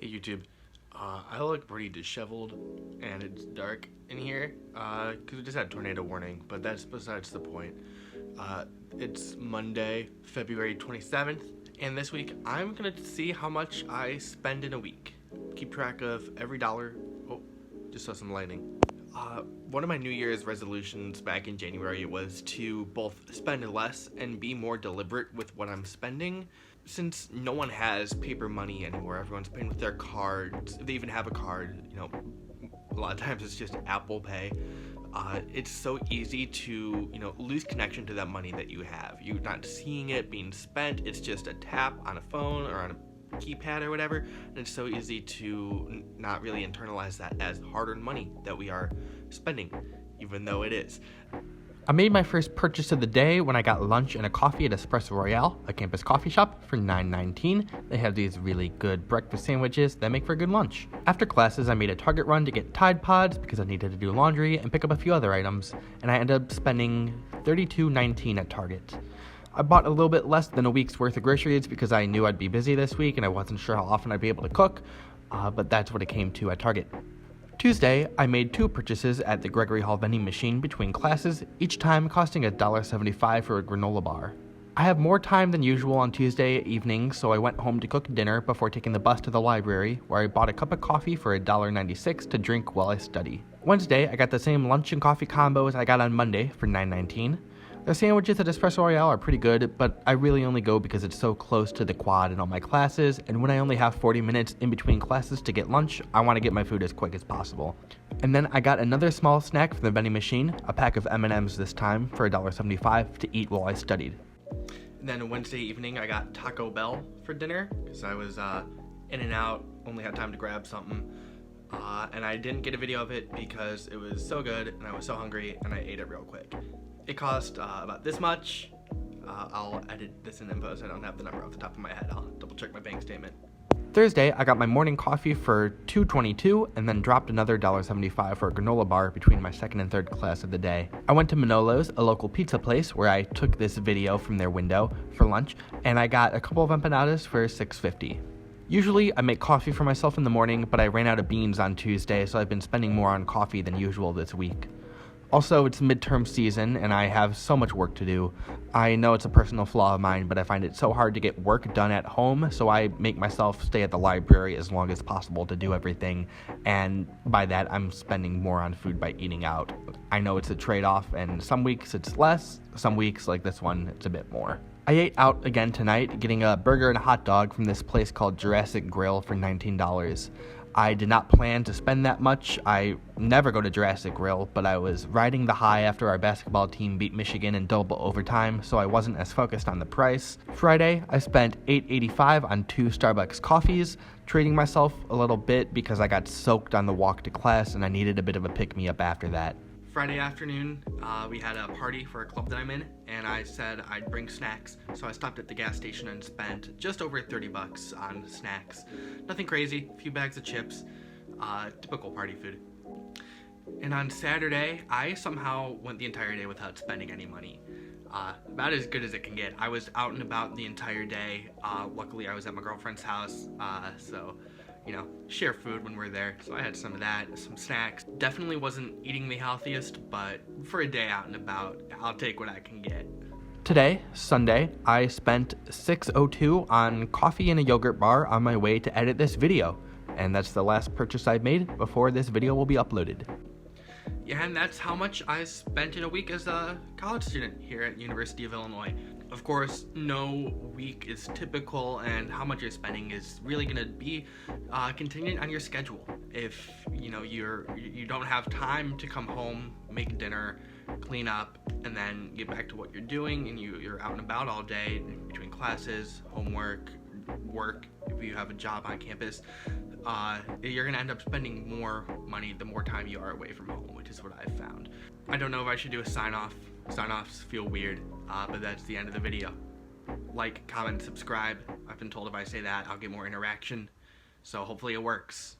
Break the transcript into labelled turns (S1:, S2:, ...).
S1: Hey YouTube, I look pretty disheveled and it's dark in here because we just had a tornado warning, but that's besides the point. It's Monday, February 27th, and this week I'm going to see how much I spend in a week. Keep track of every dollar. Oh, just saw some lightning. One of my New Year's resolutions back in January was to both spend less and be more deliberate with what I'm spending. Since no one has paper money anymore, everyone's paying with their cards. If they even have a card, a lot of times it's just Apple Pay. It's so easy to, lose connection to that money that you have. You're not seeing it being spent. It's just a tap on a phone or on a keypad or whatever, and it's so easy to not really internalize that as hard-earned money that we are spending, even though it is.
S2: I made my first purchase of the day when I got lunch and a coffee at Espresso Royale, a campus coffee shop, for $9.19. They have these really good breakfast sandwiches that make for a good lunch. After classes, I made a Target run to get Tide Pods because I needed to do laundry and pick up a few other items, and I ended up spending $32.19 at Target. I bought a little bit less than a week's worth of groceries because I knew I'd be busy this week and I wasn't sure how often I'd be able to cook, but that's what it came to at Target. Tuesday, I made 2 purchases at the Gregory Hall vending machine between classes, each time costing $1.75 for a granola bar. I have more time than usual on Tuesday evening, so I went home to cook dinner before taking the bus to the library, where I bought a cup of coffee for $1.96 to drink while I study. Wednesday, I got the same lunch and coffee combo as I got on Monday for $9.19. The sandwiches at Espresso Royale are pretty good, but I really only go because it's so close to the quad and all my classes, and when I only have 40 minutes in between classes to get lunch, I want to get my food as quick as possible. And then I got another small snack from the vending machine, a pack of M&Ms this time for $1.75 to eat while I studied.
S1: And then Wednesday evening I got Taco Bell for dinner because I was in and out, only had time to grab something. And I didn't get a video of it because it was so good and I was so hungry and I ate it real quick. It cost about this much. I'll edit this in post. I don't have the number off the top of my head. I'll double check my bank statement.
S2: Thursday, I got my morning coffee for $2.22 and then dropped another $1.75 for a granola bar between my second and third class of the day. I went to Manolo's, a local pizza place where I took this video from their window for lunch, and I got a couple of empanadas for $6.50. Usually, I make coffee for myself in the morning, but I ran out of beans on Tuesday, so I've been spending more on coffee than usual this week. Also, it's midterm season, and I have so much work to do. I know it's a personal flaw of mine, but I find it so hard to get work done at home, so I make myself stay at the library as long as possible to do everything, and by that, I'm spending more on food by eating out. I know it's a trade-off, and some weeks it's less, some weeks, like this one, it's a bit more. I ate out again tonight, getting a burger and a hot dog from this place called Jurassic Grill for $19. I did not plan to spend that much. I never go to Jurassic Grill, but I was riding the high after our basketball team beat Michigan in double overtime, so I wasn't as focused on the price. Friday, I spent $8.85 on 2 Starbucks coffees, treating myself a little bit because I got soaked on the walk to class and I needed a bit of a pick-me-up after that.
S1: Friday afternoon, we had a party for a club that I'm in, and I said I'd bring snacks, so I stopped at the gas station and spent just over $30 on snacks. Nothing crazy, a few bags of chips, typical party food. And on Saturday, I somehow went the entire day without spending any money. About as good as it can get. I was out and about the entire day. Luckily, I was at my girlfriend's house, so share food when we're there. So I had some of that, some snacks. Definitely wasn't eating the healthiest, but for a day out and about, I'll take what I can get.
S2: Today, Sunday, I spent $6.02 on coffee and a yogurt bar on my way to edit this video. And that's the last purchase I've made before this video will be uploaded.
S1: Yeah, and that's how much I spent in a week as a college student here at University of Illinois. Of course, no week is typical, and how much you're spending is really going to be contingent on your schedule. If you don't have time to come home, make dinner, clean up, and then get back to what you're doing, and you're out and about all day between classes, homework, work, if you have a job on campus, you're gonna end up spending more money the more time you are away from home, which is what I've found. I don't know if I should do a sign-off. Sign-offs feel weird, but that's the end of the video. Like, comment, subscribe. I've been told if I say that, I'll get more interaction, so hopefully it works.